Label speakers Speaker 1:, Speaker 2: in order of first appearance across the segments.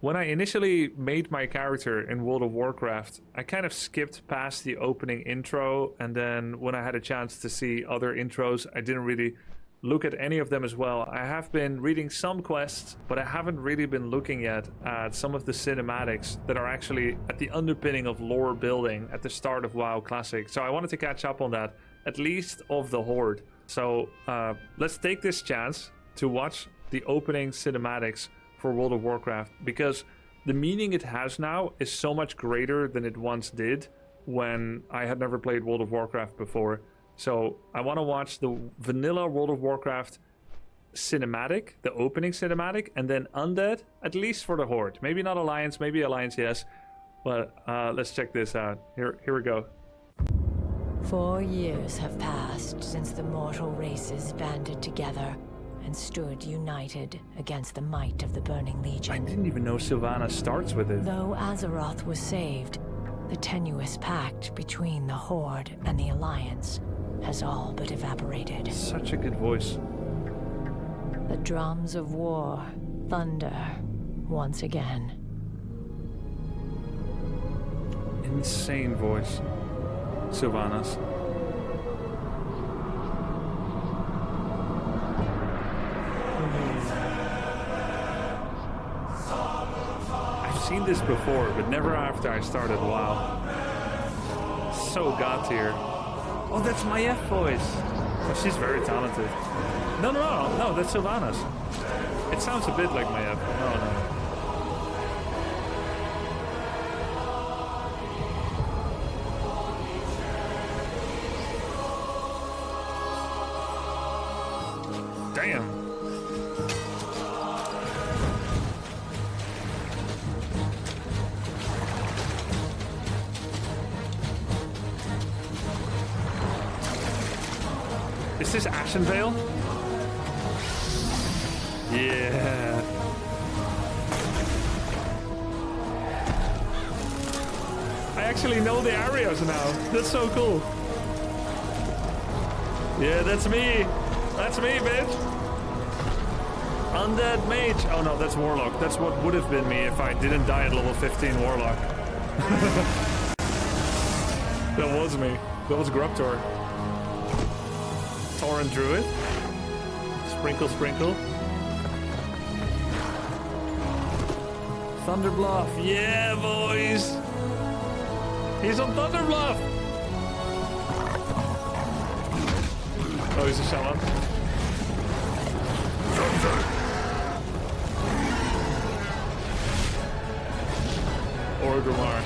Speaker 1: When I initially made my character in World of Warcraft, I kind of skipped past the opening intro, and then when I had a chance to see other intros, I didn't really look at any of them as well. I have been reading some quests, but I haven't really been looking yet at some of the cinematics that are actually at the underpinning of lore building at the start of WoW Classic. So I wanted to catch up on that, at least of the Horde. So let's take this chance to watch the opening cinematics for World of Warcraft, because the meaning it has now is so much greater than it once did when I had never played World of Warcraft before. So I want to watch the vanilla World of Warcraft cinematic, the opening cinematic, and then Undead, at least for the Horde. Maybe not Alliance, maybe Alliance, yes. But let's check this out. Here we go.
Speaker 2: 4 years have passed since the mortal races banded together and stood united against the might of the Burning Legion.
Speaker 1: I didn't even know Sylvanas starts with it.
Speaker 2: Though Azeroth was saved, the tenuous pact between the Horde and the Alliance has all but evaporated.
Speaker 1: Such a good voice.
Speaker 2: The drums of war thunder once again.
Speaker 1: Insane voice. Sylvanas. I've seen this before, but never after I started WoW. So god tier. Oh, that's Maiev voice. Oh, she's very talented. No, that's Sylvanas. It sounds a bit like Maiev. No. Damn. Is this Ashenvale? Yeah. I actually know the areas now. That's so cool. Yeah, that's me. That's me, bitch. Undead Mage. Oh no, that's Warlock. That's what would have been me if I didn't die at level 15 Warlock. That was me. That was Grubtor. Toren Druid. Sprinkle, sprinkle. Thunder Bluff. Yeah, boys. He's on Thunder Bluff. Oh, he's a shaman. Orgrimmar.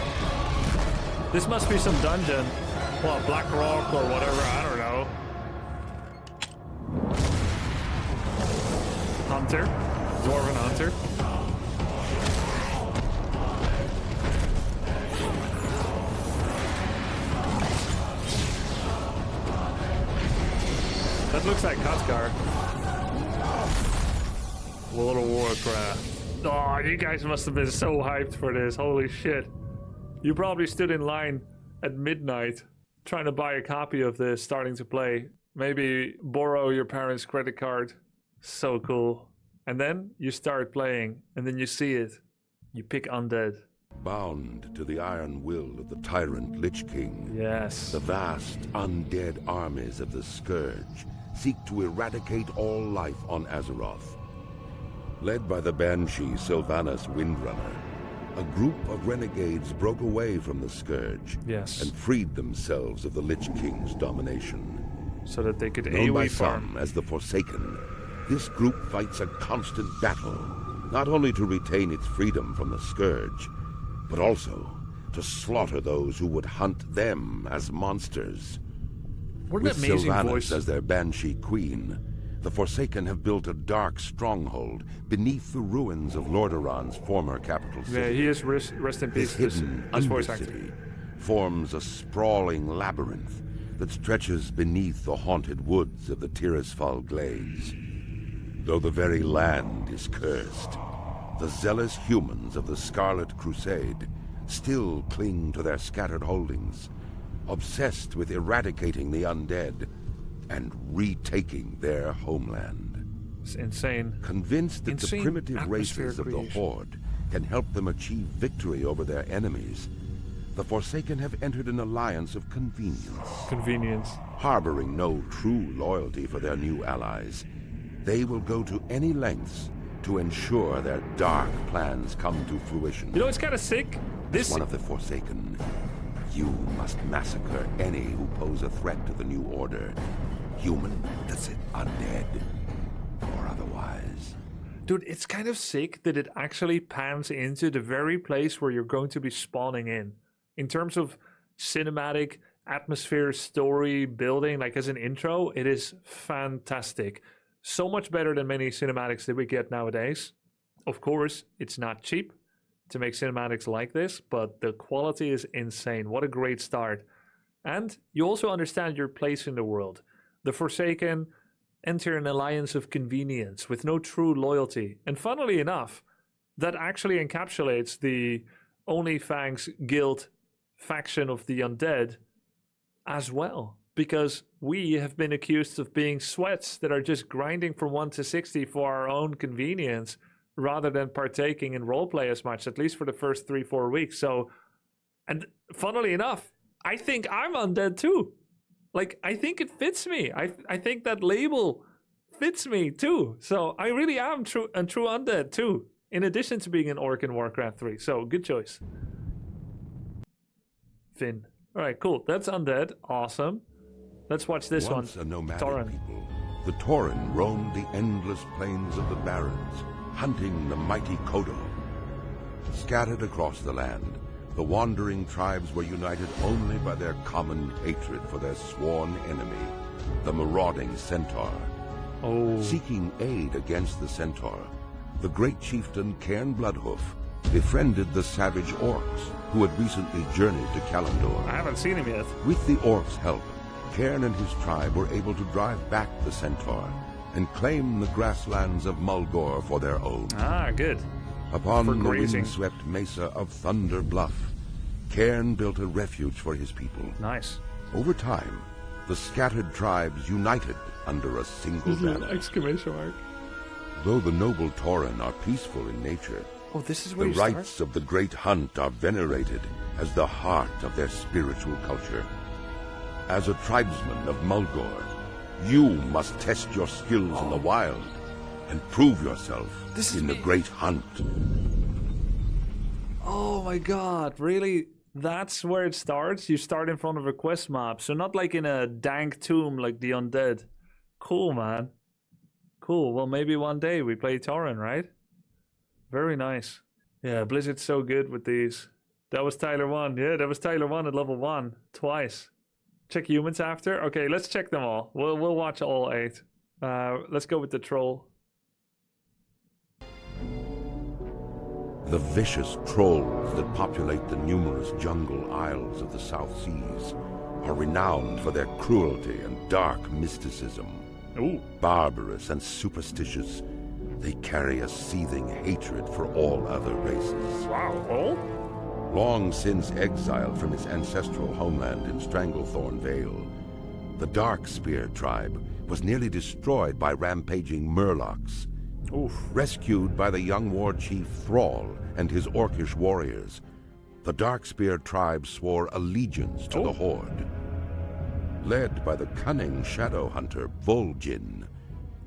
Speaker 1: This must be some dungeon. Well, Black Rock or whatever, I don't know. Hunter. Dwarven Hunter. That looks like Khadgar. World of Warcraft. Oh, you guys must have been so hyped for this. Holy shit. You probably stood in line at midnight trying to buy a copy of this, starting to play. Maybe borrow your parents' credit card. So cool. And then you start playing, and then you see it. You pick Undead.
Speaker 3: Bound to the iron will of the tyrant Lich King.
Speaker 1: Yes.
Speaker 3: The vast undead armies of the Scourge seek to eradicate all life on Azeroth. Led by the Banshee Sylvanas Windrunner, a group of renegades broke away from the Scourge and freed themselves of the Lich King's domination.
Speaker 1: So that they could
Speaker 3: Known by
Speaker 1: AoE farm.
Speaker 3: some as the Forsaken, this group fights a constant battle, not only to retain its freedom from the Scourge, but also to slaughter those who would hunt them as monsters.
Speaker 1: What an
Speaker 3: With
Speaker 1: amazing
Speaker 3: Sylvanas
Speaker 1: voice.
Speaker 3: as their Banshee Queen, the Forsaken have built a dark stronghold beneath the ruins of Lordaeron's former capital city.
Speaker 1: Yeah, he is rest in peace.
Speaker 3: This hidden
Speaker 1: this voice actor.
Speaker 3: Undercity forms a sprawling labyrinth that stretches beneath the haunted woods of the Tirisfal Glades. Though the very land is cursed, the zealous humans of the Scarlet Crusade still cling to their scattered holdings, obsessed with eradicating the undead and retaking their homeland.
Speaker 1: It's insane.
Speaker 3: Convinced that the
Speaker 1: Insane
Speaker 3: primitive
Speaker 1: atmosphere
Speaker 3: races of the
Speaker 1: creation.
Speaker 3: Horde can help them achieve victory over their enemies, the Forsaken have entered an alliance of convenience.
Speaker 1: Convenience.
Speaker 3: Harboring no true loyalty for their new allies, they will go to any lengths to ensure their dark plans come to fruition.
Speaker 1: You know, it's kind of sick.
Speaker 3: As one of the Forsaken, you must massacre any who pose a threat to the new order. Human, that's it, undead, or otherwise.
Speaker 1: Dude, it's kind of sick that it actually pans into the very place where you're going to be spawning in terms of cinematic atmosphere, story, building, like as an intro, it is fantastic. So much better than many cinematics that we get nowadays. Of course, it's not cheap to make cinematics like this, but the quality is insane. What a great start. And you also understand your place in the world. The Forsaken enter an alliance of convenience with no true loyalty. And funnily enough, that actually encapsulates the Only Fangs Guild faction of the undead as well. Because we have been accused of being sweats that are just grinding from 1 to 60 for our own convenience rather than partaking in roleplay as much, at least for the first 3-4 weeks. So, and funnily enough, I think I'm undead too. Like, I think it fits me. I think that label fits me too. So I really am a true undead too, in addition to being an orc in Warcraft 3. So good choice. Finn. All right, cool. That's undead. Awesome. Let's watch this
Speaker 3: Once
Speaker 1: one.
Speaker 3: a nomadic
Speaker 1: Toren.
Speaker 3: people, the Toren roamed the endless plains of the Barrens, hunting the mighty Kodo. Scattered across the land, the wandering tribes were united only by their common hatred for their sworn enemy, the marauding Centaur.
Speaker 1: Oh.
Speaker 3: Seeking aid against the Centaur, the great chieftain Cairn Bloodhoof befriended the savage orcs who had recently journeyed to Kalimdor.
Speaker 1: I haven't seen him yet.
Speaker 3: With the orcs' help, Cairn and his tribe were able to drive back the Centaur and claim the grasslands of Mulgore for their own.
Speaker 1: Ah, good.
Speaker 3: Upon
Speaker 1: For
Speaker 3: the
Speaker 1: grazing.
Speaker 3: wind-swept mesa of Thunder Bluff, Cairn built a refuge for his people.
Speaker 1: Nice.
Speaker 3: Over time, the scattered tribes united under a single banner.
Speaker 1: Exclamation mark.
Speaker 3: Though the noble Toren are peaceful in nature,
Speaker 1: Oh, this is where
Speaker 3: the
Speaker 1: you start?
Speaker 3: rites of the Great Hunt are venerated as the heart of their spiritual culture. As a tribesman of Mulgore, you must test your skills in the wild and prove yourself in the Great Hunt.
Speaker 1: Oh my god, really? That's where it starts? You start in front of a quest map, so not like in a dank tomb like the undead. Cool, man. Cool, well maybe one day we play Toren, right? Very nice. Yeah, Blizzard's so good with these. That was Tyler 1. Yeah, that was Tyler 1 at level 1. Twice. Check humans after? Okay, let's check them all. We'll watch all 8. Let's go with the troll.
Speaker 3: The vicious trolls that populate the numerous jungle isles of the South Seas are renowned for their cruelty and dark mysticism.
Speaker 1: Ooh.
Speaker 3: Barbarous and superstitious, they carry a seething hatred for all other races.
Speaker 1: Wow, all?
Speaker 3: Long since exiled from its ancestral homeland in Stranglethorn Vale, the Darkspear tribe was nearly destroyed by rampaging Murlocs.
Speaker 1: Oof.
Speaker 3: Rescued by the young war chief Thrall and his orcish warriors, the Darkspear tribe swore allegiance to the Horde. Led by the cunning shadow hunter Vol'jin,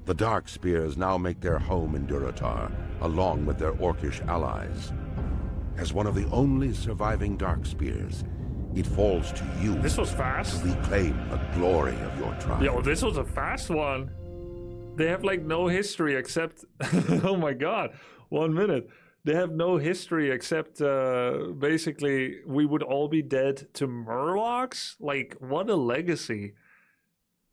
Speaker 3: the Darkspears now make their home in Durotar, along with their orcish allies. As one of the only surviving Darkspears, it falls to you
Speaker 1: This was fast.
Speaker 3: to reclaim the glory of your tribe.
Speaker 1: Yo, this was a fast one. They have like no history except... oh my god, 1 minute. They have no history except basically we would all be dead to Murlocs? Like, what a legacy.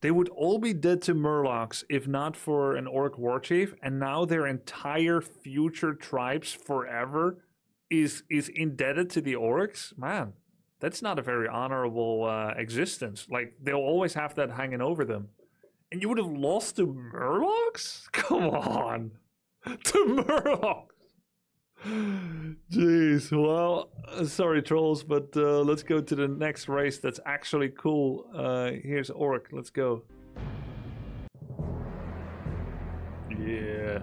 Speaker 1: They would all be dead to Murlocs if not for an orc war chief, and now their entire future tribes forever is indebted to the orcs? Man, that's not a very honorable existence. Like, they'll always have that hanging over them. And you would have lost to Murlocs? Come on. To Murlocs. Jeez. Well, sorry, trolls, but let's go to the next race that's actually cool. Here's Orc. Let's go. Yeah.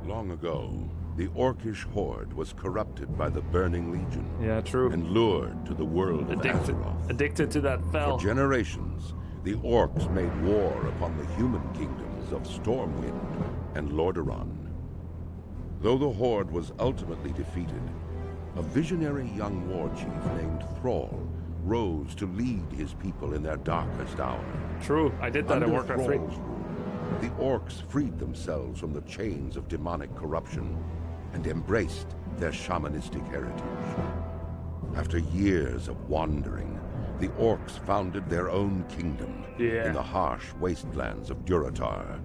Speaker 3: Long ago, The Orcish horde was corrupted by the Burning Legion
Speaker 1: Yeah, true.
Speaker 3: and lured to the world of Azeroth.
Speaker 1: Addicted to that fel.
Speaker 3: For generations, the Orcs made war upon the human kingdoms of Stormwind and Lordaeron. Though the horde was ultimately defeated, a visionary young war chief named Thrall rose to lead his people in their darkest hour.
Speaker 1: True, I did that in
Speaker 3: Under
Speaker 1: Warcraft 3.
Speaker 3: Thrall's rule, the Orcs freed themselves from the chains of demonic corruption and embraced their shamanistic heritage. After years of wandering, the Orcs founded their own kingdom in the harsh wastelands of Durotar.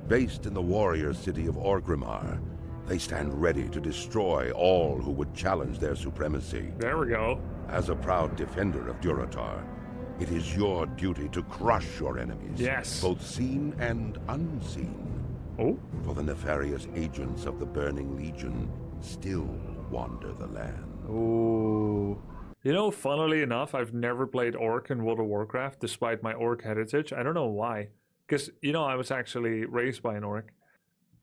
Speaker 3: Based in the warrior city of Orgrimmar, they stand ready to destroy all who would challenge their supremacy.
Speaker 1: There we go.
Speaker 3: As a proud defender of Durotar, it is your duty to crush your enemies,
Speaker 1: Yes.
Speaker 3: both seen and unseen.
Speaker 1: Oh,
Speaker 3: For the nefarious agents of the Burning Legion still wander the land.
Speaker 1: ooh. You know, funnily enough, I've never played Orc in World of Warcraft, despite my Orc heritage. I don't know why. Because, you know, I was actually raised by an Orc.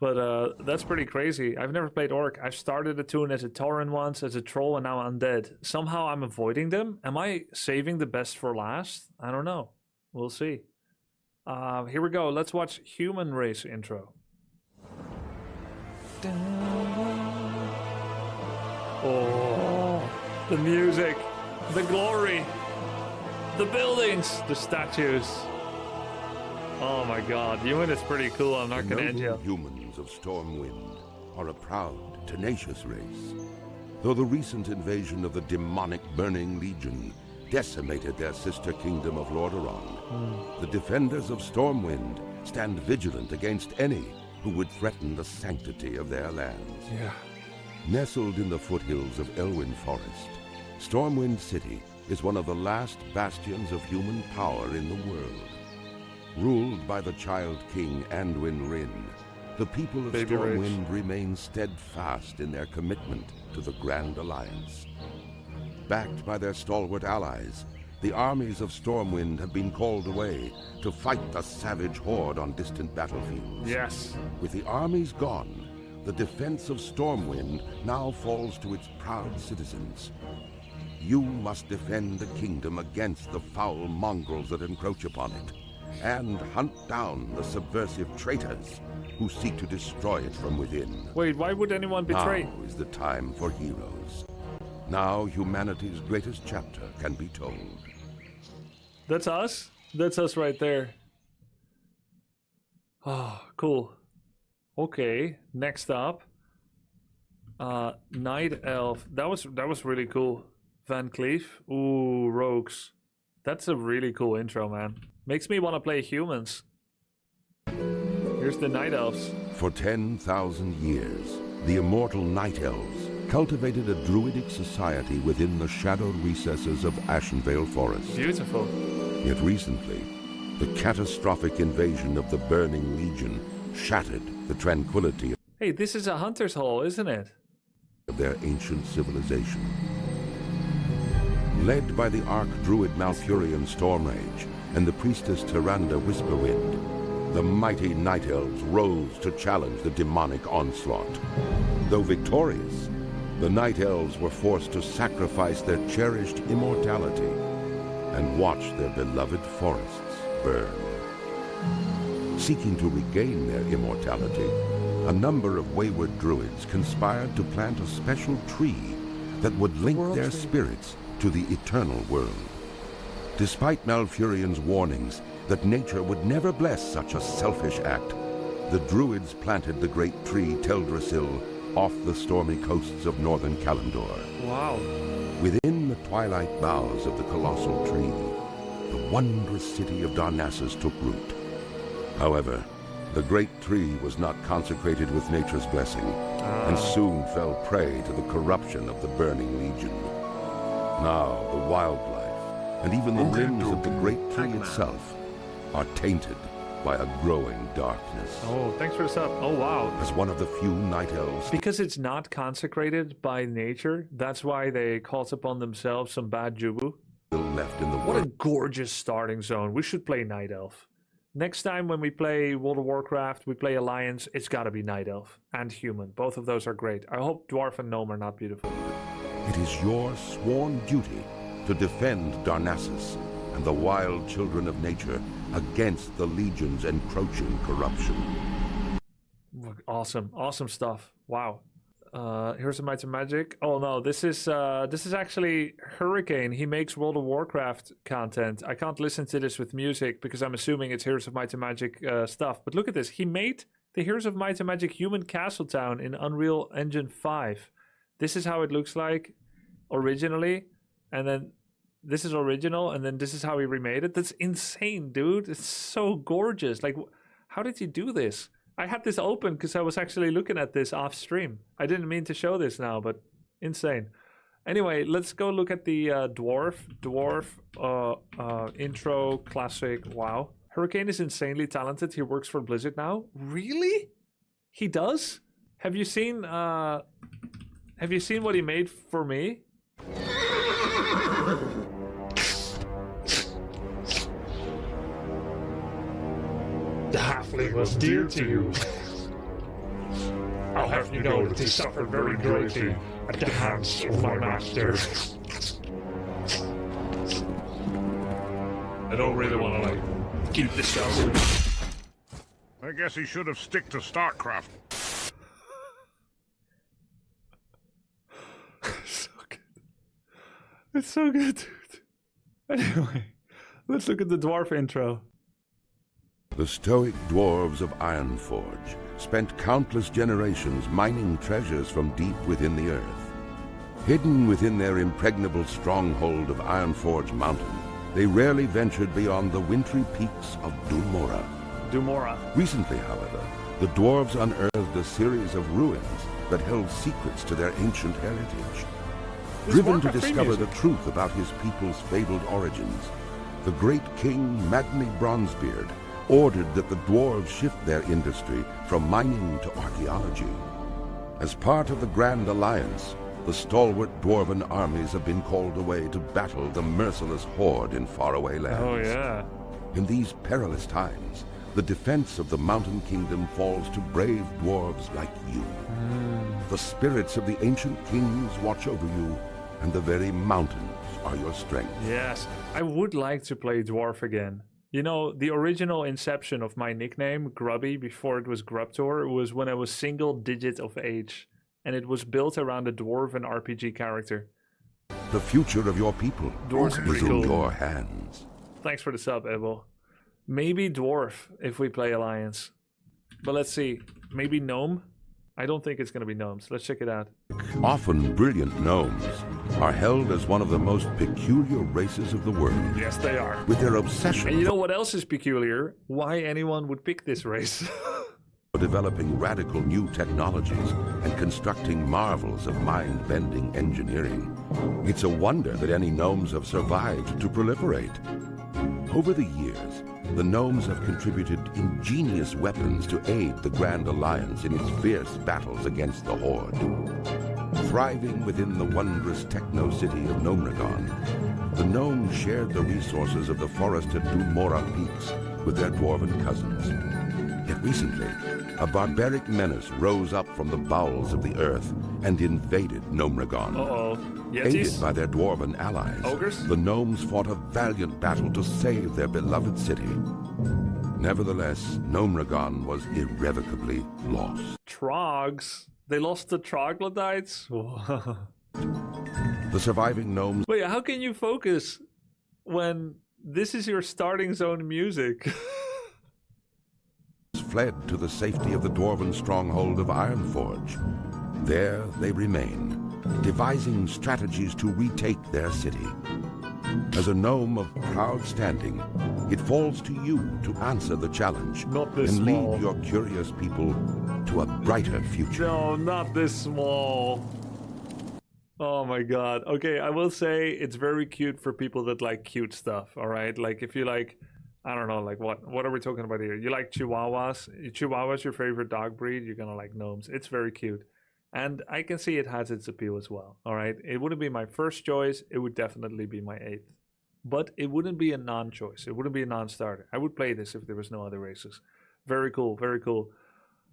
Speaker 1: But that's pretty crazy. I've never played Orc. I've started a tune as a Toren once, as a Troll, and now Undead. Somehow I'm avoiding them. Am I saving the best for last? I don't know. We'll see. Here we go. Let's watch Human Race intro. Oh, the music, the glory, the buildings, the statues. Oh my god, Human is pretty cool. I'm not
Speaker 3: The
Speaker 1: going to end you.
Speaker 3: noble humans of Stormwind are a proud, tenacious race. Though the recent invasion of the demonic Burning Legion decimated their sister kingdom of Lordaeron, the defenders of Stormwind stand vigilant against any who would threaten the sanctity of their lands.
Speaker 1: Yeah.
Speaker 3: Nestled in the foothills of Elwyn Forest, Stormwind City is one of the last bastions of human power in the world. Ruled by the Child King Anduin Wrynn, the people of
Speaker 1: Baby
Speaker 3: Stormwind remain steadfast in their commitment to the Grand Alliance. Backed by their stalwart allies, the armies of Stormwind have been called away to fight the savage horde on distant battlefields.
Speaker 1: Yes.
Speaker 3: With the armies gone, the defense of Stormwind now falls to its proud citizens. You must defend the kingdom against the foul mongrels that encroach upon it, and hunt down the subversive traitors who seek to destroy it from within.
Speaker 1: Wait, why would anyone betray?
Speaker 3: Now is the time for heroes. Now humanity's greatest chapter can be told.
Speaker 1: That's us? That's us right there. Oh, cool. Okay, next up. Night Elf. That was really cool. Van Cleef. Ooh, Rogues. That's a really cool intro, man. Makes me want to play humans. Here's the Night Elves.
Speaker 3: For 10,000 years, the immortal Night Elves cultivated a druidic society within the shadowed recesses of Ashenvale Forest.
Speaker 1: Beautiful.
Speaker 3: Yet recently, the catastrophic invasion of the Burning Legion shattered the tranquility
Speaker 1: Hey, this is a hunter's hall, isn't it?
Speaker 3: of their ancient civilization. Led by the Archdruid Malfurion Stormrage and the priestess Tyrande Whisperwind, the mighty Night Elves rose to challenge the demonic onslaught. Though victorious, the Night Elves were forced to sacrifice their cherished immortality and watch their beloved forests burn. Seeking to regain their immortality, a number of wayward druids conspired to plant a special tree that would link their spirits to the eternal world. Despite Malfurion's warnings that nature would never bless such a selfish act, the druids planted the great tree Teldrassil off the stormy coasts of northern Kalimdor.
Speaker 1: Wow.
Speaker 3: Within the twilight boughs of the colossal tree, the wondrous city of Darnassus took root. However, the great tree was not consecrated with nature's blessing, and soon fell prey to the corruption of the Burning Legion. Now the wildlife, and even the limbs of the great tree itself, are tainted by a growing darkness.
Speaker 1: Oh, thanks for the sub. Oh, wow.
Speaker 3: As one of the few Night Elves
Speaker 1: Because it's not consecrated by nature, that's why they calls upon themselves some bad jubu.
Speaker 3: still left in the
Speaker 1: What a
Speaker 3: world,
Speaker 1: gorgeous starting zone. We should play Night Elf. Next time when we play World of Warcraft, we play Alliance, it's gotta be Night Elf and Human. Both of those are great. I hope Dwarf and Gnome are not beautiful.
Speaker 3: It is your sworn duty to defend Darnassus and the wild children of nature against the Legion's encroaching corruption.
Speaker 1: Awesome, awesome stuff. Wow. Here's some Might and Magic. Oh no, this is actually Hurricane. He makes World of Warcraft content. I can't listen to this with music because I'm assuming it's Heroes of Might and Magic stuff. But look at this. He made the Heroes of Might and Magic human Castletown in Unreal Engine 5. This is how it looks like originally, and then this is original, and then this is how he remade it. That's insane, dude. It's so gorgeous. Like, how did he do this? I had this open because I was actually looking at this off stream. I didn't mean to show this now, but insane. Anyway, let's go look at the Dwarf intro classic. Wow. Hurricane is insanely talented. He works for Blizzard now. Really? He does? Have you seen what he made for me?
Speaker 4: The halfling was dear to you. I'll have you know that he suffered very greatly at the hands of my master. I don't really want to, keep this up.
Speaker 5: I guess he should have stick to StarCraft.
Speaker 1: So good. It's so good, dude. Anyway, let's look at the Dwarf intro.
Speaker 3: The stoic dwarves of Ironforge spent countless generations mining treasures from deep within the earth. Hidden within their impregnable stronghold of Ironforge Mountain, they rarely ventured beyond the wintry peaks of Dumora. Recently, however, the dwarves unearthed a series of ruins that held secrets to their ancient heritage. Driven to discover the truth about his people's fabled origins, the great king Magni Bronzebeard ordered that the dwarves shift their industry from mining to archaeology. As part of the Grand Alliance, the stalwart dwarven armies have been called away to battle the merciless horde in faraway lands.
Speaker 1: Oh yeah.
Speaker 3: In these perilous times, the defense of the Mountain Kingdom falls to brave dwarves like you. The spirits of the ancient kings watch over you, and the very mountains are your strength.
Speaker 1: Yes, I would like to play Dwarf again. You know, the original inception of my nickname, Grubby, before it was Grubtor, was when I was single digit of age. And it was built around a dwarven RPG character.
Speaker 3: The future of your people
Speaker 1: Dwarf's
Speaker 3: is
Speaker 1: pretty
Speaker 3: in
Speaker 1: cool.
Speaker 3: your hands.
Speaker 1: Thanks for the sub, Ebel. Maybe Dwarf if we play Alliance. But let's see. Maybe Gnome? I don't think it's going to be Gnomes. Let's check it out.
Speaker 3: Often brilliant gnomes are held as one of the most peculiar races of the world.
Speaker 1: Yes, they are.
Speaker 3: With their obsession
Speaker 1: And you know what else is peculiar? Why anyone would pick this race.
Speaker 3: for developing radical new technologies and constructing marvels of mind-bending engineering. It's a wonder that any gnomes have survived to proliferate. Over the years, the gnomes have contributed ingenious weapons to aid the Grand Alliance in its fierce battles against the Horde. Thriving within the wondrous techno-city of Gnomragon, the gnomes shared the resources of the forested Dumora peaks with their dwarven cousins. Yet recently, a barbaric menace rose up from the bowels of the earth and invaded Gnomragon.
Speaker 1: Uh-oh.
Speaker 3: Aided
Speaker 1: Yetis?
Speaker 3: by their dwarven allies,
Speaker 1: Ogres?
Speaker 3: the gnomes fought a valiant battle to save their beloved city. Nevertheless, Gnomragon was irrevocably lost.
Speaker 1: Trogs? They lost the troglodytes?
Speaker 3: The surviving gnomes
Speaker 1: Wait, how can you focus when this is your starting zone music?
Speaker 3: fled to the safety of the dwarven stronghold of Ironforge. There they remain, devising strategies to retake their city. As a gnome of proud standing, it falls to you to answer the challenge
Speaker 1: Not this
Speaker 3: and
Speaker 1: small.
Speaker 3: lead your curious people to a brighter future.
Speaker 1: No, not this small. Oh my god. Okay, I will say it's very cute for people that like cute stuff, alright? Like if you like, I don't know, like what are we talking about here? You like Chihuahuas? Chihuahua's your favorite dog breed? You're gonna like gnomes. It's very cute. And I can see it has its appeal as well, alright? It wouldn't be my first choice, it would definitely be my 8th. but it wouldn't be a non-choice. It wouldn't be a non-starter. I would play this if there was no other races. Very cool, very cool.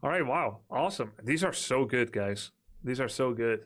Speaker 1: All right, wow, awesome. These are so good, guys. These are so good.